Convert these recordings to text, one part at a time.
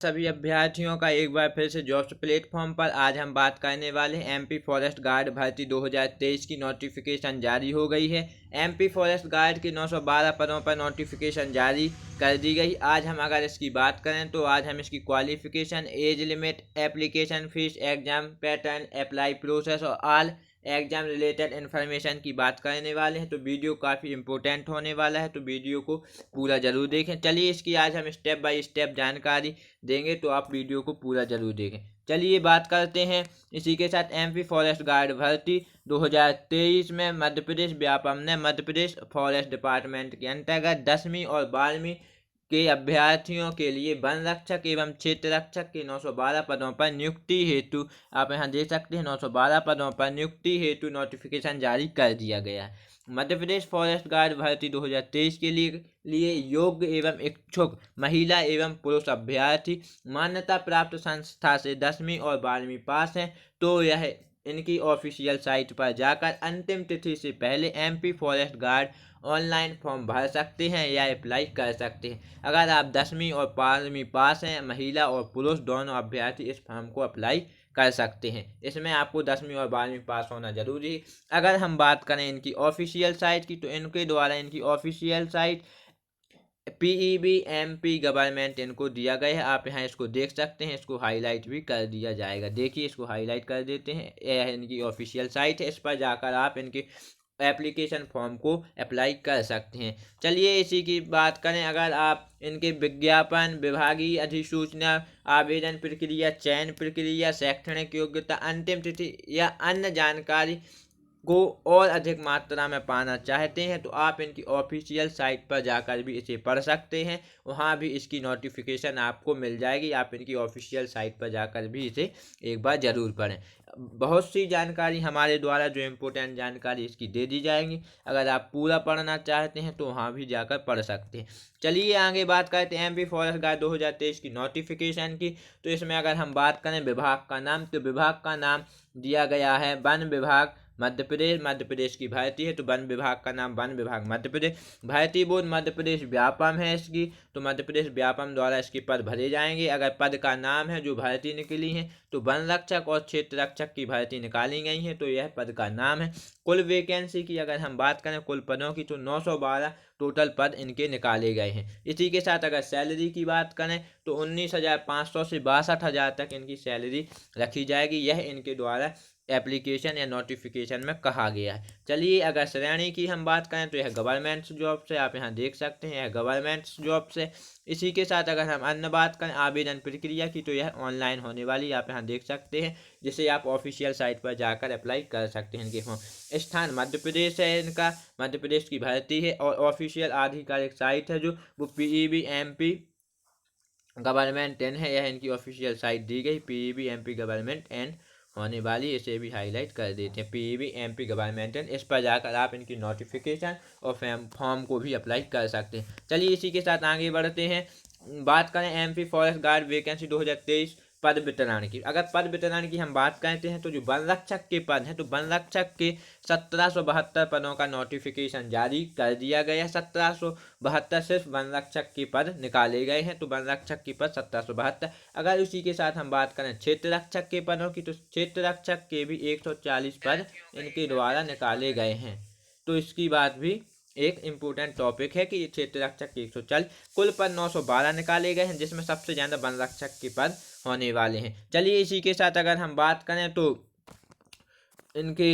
सभी अभ्यर्थियों का एक बार फिर से जॉब्स प्लेटफॉर्म पर। आज हम बात करने वाले हैं एमपी फॉरेस्ट गार्ड भर्ती 2023 की नोटिफिकेशन जारी हो गई है। एमपी फॉरेस्ट गार्ड के 912 पदों पर नोटिफिकेशन जारी कर दी गई। आज हम अगर इसकी बात करें तो आज हम इसकी qualification, age limit, application fees, exam pattern, apply process और ऑल एग्जाम रिलेटेड इन्फॉर्मेशन की बात करने वाले हैं। तो वीडियो काफ़ी इंपॉर्टेंट होने वाला है, तो वीडियो को पूरा ज़रूर देखें। चलिए इसकी आज हम स्टेप बाय स्टेप जानकारी देंगे, तो आप वीडियो को पूरा ज़रूर देखें। चलिए बात करते हैं इसी के साथ एमपी फॉरेस्ट गार्ड भर्ती 2023 में मध्य प्रदेश व्यापम ने मध्य प्रदेश फॉरेस्ट डिपार्टमेंट के अंतर्गत 10वीं और 12वीं के अभ्यर्थियों के लिए वन रक्षक एवं क्षेत्र रक्षक के 912 पदों पर नियुक्ति हेतु, आप यहाँ देख सकते हैं, 912 पदों पर नियुक्ति हेतु नोटिफिकेशन जारी कर दिया गया है। मध्य प्रदेश फॉरेस्ट गार्ड भर्ती 2023 के लिए योग्य एवं इच्छुक महिला एवं पुरुष अभ्यर्थी मान्यता प्राप्त संस्था से 10वीं और 12वीं पास हैं तो यह इनकी ऑफिशियल साइट पर जाकर अंतिम तिथि से पहले MP forest guard online form भर सकते हैं या अप्लाई कर सकते हैं। अगर आप 10वीं और 12वीं पास हैं, महिला और पुरुष दोनों अभ्यर्थी इस फॉर्म को अप्लाई कर सकते हैं। इसमें आपको 10वीं और 12वीं पास होना जरूरी है। अगर हम बात करें इनकी ऑफिशियल साइट की, तो इनके द्वारा इनकी official site PEB MP government इनको दिया गया है। आप यहाँ इसको देख सकते हैं, इसको हाईलाइट भी कर दिया जाएगा। देखिए इसको हाईलाइट कर देते हैं, यह इनकी ऑफिशियल साइट है। इस पर जाकर आप इनके एप्लीकेशन फॉर्म को अप्लाई कर सकते हैं। चलिए इसी की बात करें, अगर आप इनके विज्ञापन, विभागीय अधिसूचना, आवेदन प्रक्रिया, चयन प्रक्रिया, शैक्षणिक योग्यता, अंतिम तिथि या अन्य जानकारी को और अधिक मात्रा में पाना चाहते हैं तो आप इनकी ऑफिशियल साइट पर जाकर भी इसे पढ़ सकते हैं। वहाँ भी इसकी नोटिफिकेशन आपको मिल जाएगी। आप इनकी ऑफिशियल साइट पर जाकर भी इसे एक बार ज़रूर पढ़ें। बहुत सी जानकारी हमारे द्वारा जो इम्पोर्टेंट जानकारी इसकी दे दी जाएगी। अगर आप पूरा पढ़ना चाहते हैं तो वहाँ भी जाकर पढ़ सकते हैं। चलिए आगे बात करते हैं एमपी फॉरेस्ट गार्ड 2023 की नोटिफिकेशन की। तो इसमें अगर हम बात करें विभाग का नाम, तो विभाग का नाम दिया गया है वन विभाग मध्य प्रदेश। मध्य प्रदेश की भर्ती है तो वन विभाग का नाम वन विभाग मध्य प्रदेश। भर्ती बोर्ड मध्य प्रदेश व्यापम है इसकी, तो मध्य प्रदेश व्यापम द्वारा इसके पद भरे जाएंगे। अगर पद का नाम है जो भर्ती निकली है तो वन रक्षक और क्षेत्र रक्षक की भर्ती निकाली गई है, तो यह पद का नाम है। कुल वैकेंसी की अगर हम बात करें कुल पदों की, तो 912 टोटल पद इनके निकाले गए हैं। इसी के साथ अगर सैलरी की बात करें तो 19,500 से 62,000 तक इनकी सैलरी रखी जाएगी। यह इनके द्वारा एप्लीकेशन या नोटिफिकेशन में कहा गया है। चलिए अगर श्रेणी की हम बात करें तो यह गवर्नमेंट जॉब से, आप यहाँ देख सकते हैं, यह गवर्नमेंट जॉब से। इसी के साथ अगर हम अन्य बात करें आवेदन प्रक्रिया की, तो यह ऑनलाइन होने वाली, आप यहाँ देख सकते हैं, जिसे आप ऑफिशियल साइट पर जाकर अप्लाई कर सकते हैं इनके फॉर्म। स्थान मध्य प्रदेश है इनका, मध्य प्रदेश की भर्ती है और ऑफिशियल आधिकारिक साइट है जो वो पीईबी एमपी गवर्नमेंट एन है। यह इनकी ऑफिशियल साइट दी गई, पीईबी एमपी गवर्नमेंट एन होने वाली, इसे भी हाईलाइट कर देते हैं, पीईबी एमपी गवर्नमेंट एन। इस पर जाकर आप इनकी नोटिफिकेशन और फॉर्म को भी अप्लाई कर सकते हैं। चलिए इसी के साथ आगे बढ़ते हैं, बात करें एमपी फॉरेस्ट गार्ड वैकेंसी 2023 पद वितरण की। अगर पद वितरण की हम बात करते हैं तो जो वन रक्षक के पद हैं, तो वन रक्षक के 1772 पदों का नोटिफिकेशन जारी कर दिया गया है। 1772 सिर्फ वन रक्षक के पद निकाले गए हैं, तो वन रक्षक के पद 1772। अगर उसी के साथ हम बात करें क्षेत्र रक्षक के पदों की, तो क्षेत्र रक्षक के भी 140 पद इनके द्वारा निकाले गए हैं। तो इसकी बात भी एक इम्पोर्टेंट टॉपिक है कि क्षेत्र रक्षक के 140, कुल पद 912 निकाले गए हैं, जिसमें सबसे ज़्यादा वन रक्षक के पद होने वाले हैं। चलिए इसी के साथ अगर हम बात करें तो इनके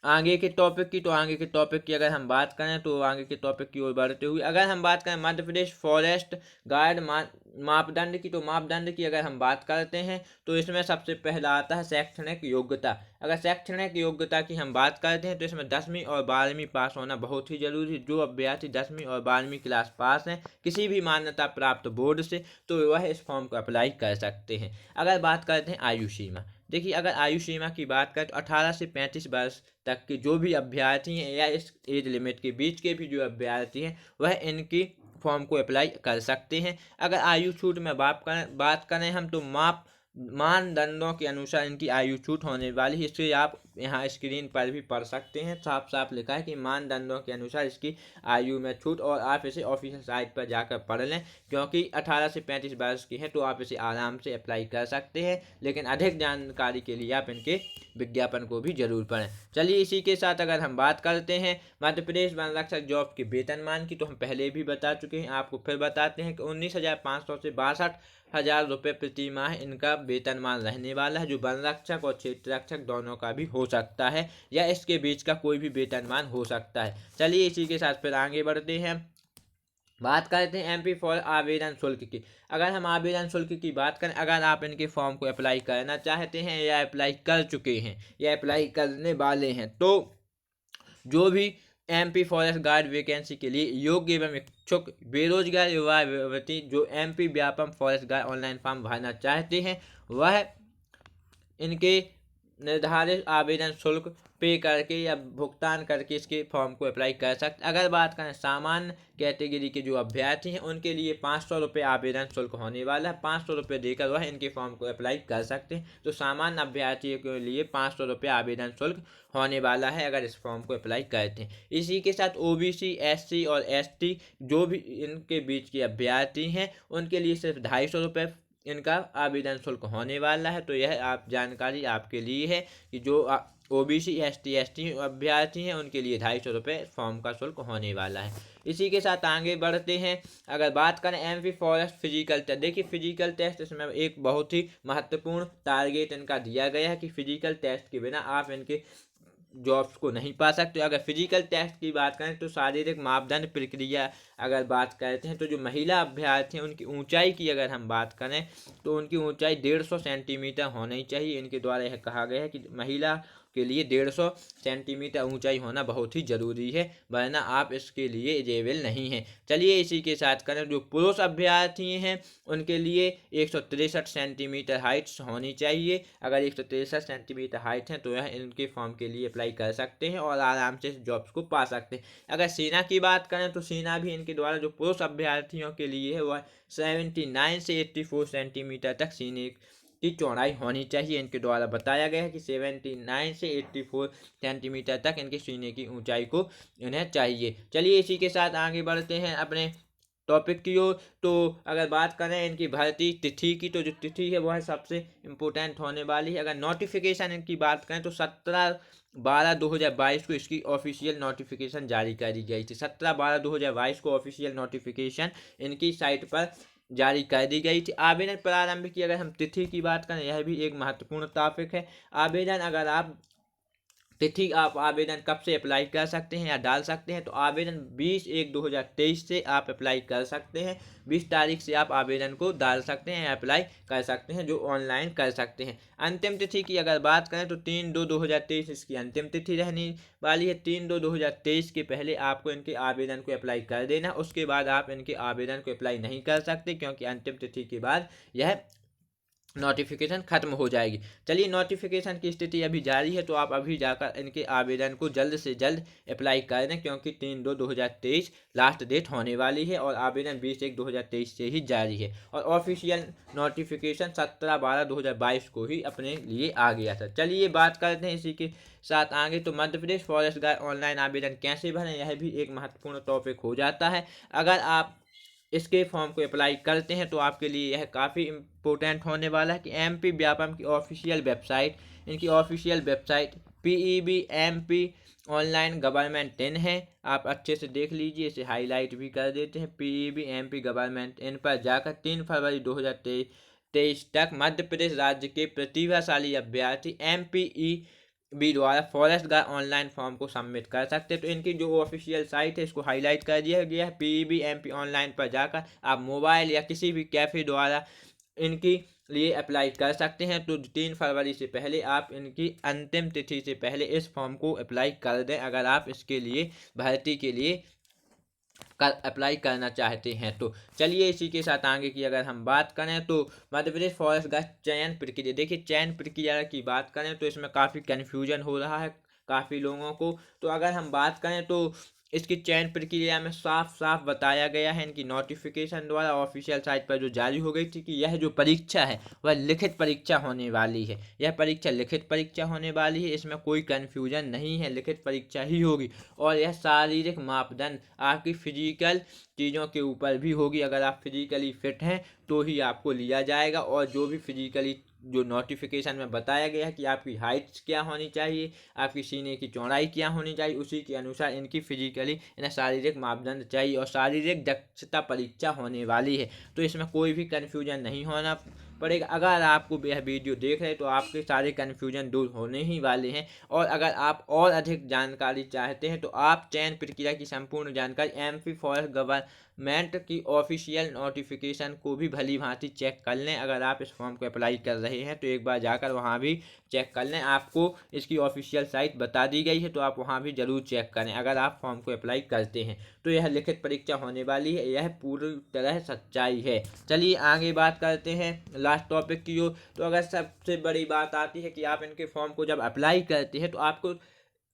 आगे के टॉपिक की, तो आगे के टॉपिक की अगर हम बात करें तो आगे के टॉपिक की ओर बढ़ते हुए अगर हम बात करें मध्य प्रदेश फॉरेस्ट गार्ड मापदंड की, तो मापदंड की अगर हम बात करते हैं तो इसमें सबसे पहला आता है शैक्षणिक योग्यता। अगर शैक्षणिक योग्यता की हम बात करते हैं तो इसमें 10वीं और 12वीं पास होना बहुत ही जरूरी है। जो अभ्यर्थी 10वीं और 12वीं क्लास पास हैं किसी भी मान्यता प्राप्त बोर्ड से, तो वह इस फॉर्म को अप्लाई कर सकते हैं। अगर बात करते हैं आयु सीमा, देखिए अगर आयु सीमा की बात करें तो 18 से 35 वर्ष तक के जो भी अभ्यर्थी हैं या इस एज लिमिट के बीच के भी जो अभ्यर्थी हैं वह इनकी फॉर्म को अप्लाई कर सकते हैं। अगर आयु छूट में बात करें हम, तो मानदंडों के अनुसार इनकी आयु छूट होने वाली है। इससे आप यहाँ स्क्रीन पर भी पढ़ सकते हैं। साफ साफ लिखा है कि मानदंडों के अनुसार इसकी आयु में छूट, और आप इसे ऑफिशियल साइट पर जाकर पढ़ लें, क्योंकि 18 से 35 वर्ष की है तो आप इसे आराम से अप्लाई कर सकते हैं। लेकिन अधिक जानकारी के लिए आप इनके विज्ञापन को भी जरूर पढ़ें। चलिए इसी के साथ अगर हम बात करते हैं मध्य प्रदेश वन रक्षक जॉब के वेतनमान की, तो हम पहले भी बता चुके हैं, आपको फिर बताते हैं कि 19,500 से 62,000 रुपये प्रति माह इनका वेतनमान रहने वाला है, जो वन रक्षक और क्षेत्र रक्षक दोनों का भी हो सकता है, या इसके बीच का कोई भी वेतनमान हो सकता है। चलिए इसी के साथ फिर आगे बढ़ते हैं, बात करते हैं एमपी फॉर आवेदन शुल्क की। अगर हम आवेदन शुल्क की बात करें, अगर आप इनके फॉर्म को अप्लाई करना चाहते हैं या अप्लाई कर चुके हैं या अप्लाई करने वाले हैं, तो जो भी एमपी फॉरेस्ट गार्ड वैकेंसी के लिए योग्य एवं इच्छुक बेरोजगार युवा युवती जो MP Vyapam forest guard online form भरना चाहते हैं, वह इनके निर्धारित आवेदन शुल्क पे करके या भुगतान करके इसके फॉर्म को अप्लाई कर सकते। अगर बात करें सामान्य कैटेगरी के जो अभ्यर्थी हैं, उनके लिए 500 रुपये आवेदन शुल्क होने वाला है। 500 रुपये देकर वह इनके फॉर्म को अप्लाई कर सकते हैं। तो सामान्य अभ्यर्थियों के लिए 500 रुपये आवेदन शुल्क होने वाला है अगर इस फॉर्म को अप्लाई करते हैं। इसी के साथ ओबीसी, एससी और एसटी जो भी इनके बीच के अभ्यर्थी हैं, उनके लिए सिर्फ 250 रुपये इनका आवेदन शुल्क होने वाला है। तो यह आप जानकारी आपके लिए है कि जो ओबीसी, एसटी, एसटी अभ्यर्थी हैं, उनके लिए 250 रुपये फॉर्म का शुल्क होने वाला है। इसी के साथ आगे बढ़ते हैं, अगर बात करें एमपी फॉरेस्ट फिजिकल टेस्ट, देखिए फिजिकल टेस्ट इसमें एक बहुत ही महत्वपूर्ण टारगेट इनका दिया गया है कि फिजिकल टेस्ट के बिना आप इनके जॉब्स को नहीं पा सकते। अगर फिजिकल टेस्ट की बात करें तो शारीरिक मापदंड प्रक्रिया अगर बात करते हैं, तो जो महिला अभ्यर्थी हैं उनकी ऊंचाई की अगर हम बात करें तो उनकी ऊंचाई 150 सेंटीमीटर होनी चाहिए। इनके द्वारा यह कहा गया है कि महिला के लिए 150 सेंटीमीटर ऊंचाई होना बहुत ही ज़रूरी है, वरना आप इसके लिए एलिजिबल नहीं हैं। चलिए इसी के साथ करें, जो पुरुष अभ्यर्थी हैं उनके लिए 163 सेंटीमीटर हाइट होनी चाहिए। अगर 163 सेंटीमीटर हाइट है तो यह इनके फॉर्म के लिए अप्लाई कर सकते हैं और आराम से जॉब्स को पा सकते हैं। अगर सेना की बात करें तो सेना भी इनके द्वारा जो पुरुष अभ्यर्थियों के लिए है वह 79 से 84 सेंटीमीटर तक सीने की चौड़ाई होनी चाहिए। इनके द्वारा बताया गया है कि 79 से 84 सेंटीमीटर तक इनके सीने की ऊंचाई को इन्हें चाहिए। चलिए इसी के साथ आगे बढ़ते हैं अपने टॉपिक की ओर। तो अगर बात करें इनकी भर्ती तिथि की, तो जो तिथि है वह सबसे इम्पोर्टेंट होने वाली है। अगर नोटिफिकेशन इनकी बात करें तो 17/12/2022 को इसकी ऑफिशियल नोटिफिकेशन जारी करी गई थी। 17/12/2022 को ऑफिशियल नोटिफिकेशन इनकी साइट पर जारी कर दी गई थी। आवेदन प्रारंभ की अगर हम तिथि की बात करें, यह भी एक महत्वपूर्ण टॉपिक है। आवेदन अगर आप तिथि आप आवेदन कब से अप्लाई कर सकते हैं या डाल सकते हैं, तो आवेदन 20/1/2023 से आप अप्लाई कर सकते हैं। 20 तारीख से आप आवेदन को डाल सकते हैं या अप्लाई कर सकते हैं, जो ऑनलाइन कर सकते हैं। अंतिम तिथि की अगर बात करें तो 3/2/2023 इसकी अंतिम तिथि रहने वाली है। 3/2/2023 के पहले आपको इनके आवेदन को अप्लाई कर देना, उसके बाद आप इनके आवेदन को अप्लाई नहीं कर सकते, क्योंकि अंतिम तिथि के बाद यह नोटिफिकेशन खत्म हो जाएगी। चलिए नोटिफिकेशन की स्थिति अभी जारी है, तो आप अभी जाकर इनके आवेदन को जल्द से जल्द अप्लाई कर दें, क्योंकि 3/2/2023 लास्ट डेट होने वाली है और आवेदन 20/1/2023 से ही जारी है। और ऑफिशियल नोटिफिकेशन 17/12/2022 को ही अपने लिए आ गया था। चलिए बात करते हैं इसी के साथ आगे, तो Madhya Pradesh forest guard online आवेदन कैसे भरें, यह भी एक महत्वपूर्ण टॉपिक हो जाता है। अगर आप इसके फॉर्म को अप्लाई करते हैं तो आपके लिए यह काफ़ी इम्पोर्टेंट होने वाला है कि एमपी व्यापम की ऑफिशियल वेबसाइट, इनकी official website PEBMP online government in है। आप अच्छे से देख लीजिए, इसे हाईलाइट भी कर देते हैं। PEBMP गवर्नमेंट इन पर जाकर 3 फरवरी 2023 तक मध्य प्रदेश राज्य के प्रतिभाशाली अभ्यर्थी MPEB द्वारा फॉरेस्ट गार्ड ऑनलाइन फॉर्म को सबमिट कर सकते हैं। तो इनकी जो ऑफिशियल साइट है इसको हाईलाइट कर दिया गया है। PEBMP ऑनलाइन पर जाकर आप मोबाइल या किसी भी कैफ़े द्वारा इनकी लिए अप्लाई कर सकते हैं। तो 3 फरवरी से पहले आप इनकी अंतिम तिथि से पहले इस फॉर्म को अप्लाई कर दें, अगर आप इसके लिए भर्ती के लिए अप्लाई करना चाहते हैं। तो चलिए इसी के साथ आगे की अगर हम बात करें तो मध्य प्रदेश फॉरेस्ट गार्ड चयन प्रक्रिया, देखिए चयन प्रक्रिया की बात करें तो इसमें काफ़ी कन्फ्यूजन हो रहा है काफ़ी लोगों को। तो अगर हम बात करें तो इसकी चयन प्रक्रिया में साफ साफ बताया गया है इनकी नोटिफिकेशन द्वारा ऑफिशियल साइट पर जो जारी हो गई थी कि यह जो परीक्षा है वह लिखित परीक्षा होने वाली है। यह परीक्षा लिखित परीक्षा होने वाली है, इसमें कोई कन्फ्यूजन नहीं है, लिखित परीक्षा ही होगी। और यह शारीरिक मापदंड आपकी फिजिकल चीज़ों के ऊपर भी होगी। अगर आप फिजिकली फिट हैं तो ही आपको लिया जाएगा। और जो भी फिजिकली जो नोटिफिकेशन में बताया गया है कि आपकी हाइट क्या होनी चाहिए, आपकी सीने की चौड़ाई क्या होनी चाहिए, उसी के अनुसार इनकी फिजिकली इन्हें शारीरिक मापदंड चाहिए और शारीरिक दक्षता परीक्षा होने वाली है। तो इसमें कोई भी कन्फ्यूजन नहीं होना पड़ेगा। अगर आपको यह वीडियो देख रहे हैं तो आपके सारे कन्फ्यूजन दूर होने ही वाले हैं। और अगर आप और अधिक जानकारी चाहते हैं तो आप चयन प्रक्रिया की संपूर्ण जानकारी एमपी फॉरेस्ट गवर्नमेंट की ऑफिशियल नोटिफिकेशन को भी भली भांति चेक कर लें। अगर आप इस फॉर्म को अप्लाई कर रहे हैं तो एक बार जाकर वहाँ भी चेक कर लें। आपको इसकी ऑफिशियल साइट बता दी गई है तो आप वहाँ भी ज़रूर चेक करें अगर आप फॉर्म को अप्लाई करते हैं। तो यह लिखित परीक्षा होने वाली है, यह पूरी तरह सच्चाई है। चलिए आगे बात करते हैं लास्ट टॉपिक की ओर। तो अगर सबसे बड़ी बात आती है कि आप इनके फॉर्म को जब अप्लाई करते हैं तो आपको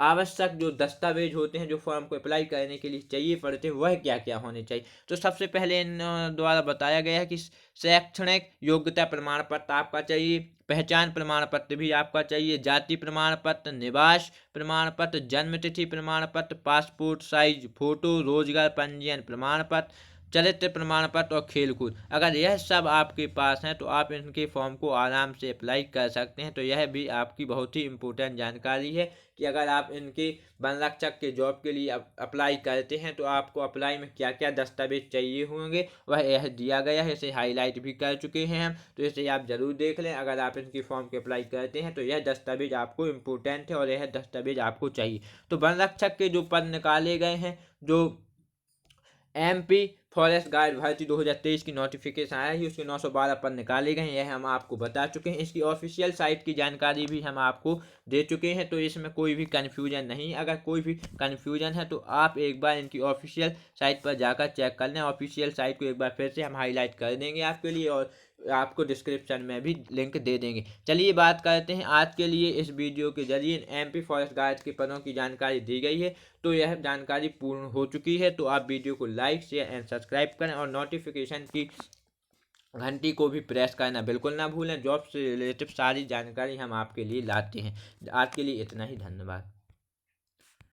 आवश्यक जो दस्तावेज होते हैं जो फॉर्म को अप्लाई करने के लिए चाहिए पड़ते हैं वह क्या क्या होने चाहिए। तो सबसे पहले इन द्वारा बताया गया है कि शैक्षणिक योग्यता प्रमाण पत्र आपका चाहिए, पहचान प्रमाण पत्र भी आपका चाहिए, जाति प्रमाण पत्र, निवास प्रमाण पत्र, जन्म तिथि प्रमाण पत्र, पासपोर्ट साइज फोटो, रोजगार पंजीयन प्रमाण पत्र, चरित्र प्रमाण पत्र और खेलकूद। अगर यह सब आपके पास हैं तो आप इनके फॉर्म को आराम से अप्लाई कर सकते हैं। तो यह भी आपकी बहुत ही इम्पोर्टेंट जानकारी है कि अगर आप इनके वन रक्षक के जॉब के लिए अप्लाई करते हैं तो आपको अप्लाई में क्या क्या दस्तावेज चाहिए होंगे वह यह दिया गया है। इसे हाईलाइट भी कर चुके हैं हम, तो इसे आप ज़रूर देख लें। अगर आप इनकी फॉर्म के अप्लाई करते हैं तो यह दस्तावेज आपको इम्पोर्टेंट है और यह दस्तावेज आपको चाहिए। तो वन रक्षक के जो पद निकाले गए हैं, जो एमपी फॉरेस्ट गार्ड भर्ती 2023 की नोटिफिकेशन आया है उसके 912 पद निकाले गए हैं, यह हम आपको बता चुके हैं। इसकी ऑफिशियल साइट की जानकारी भी हम आपको दे चुके हैं, तो इसमें कोई भी कन्फ्यूजन नहीं। अगर कोई भी कन्फ्यूजन है तो आप एक बार इनकी ऑफिशियल साइट पर जाकर चेक कर लें। ऑफिशियल साइट को एक बार फिर से हम हाईलाइट कर देंगे आपके लिए और आपको डिस्क्रिप्शन में भी लिंक दे देंगे। चलिए बात करते हैं आज के लिए इस वीडियो के जरिए एमपी फॉरेस्ट गार्ड के पदों की जानकारी दी गई है। तो यह जानकारी पूर्ण हो चुकी है। तो आप वीडियो को लाइक शेयर एंड सब्सक्राइब करें और नोटिफिकेशन की घंटी को भी प्रेस करना बिल्कुल ना भूलें। जॉब से रिलेटेड सारी जानकारी हम आपके लिए लाते हैं। आज के लिए इतना ही, धन्यवाद।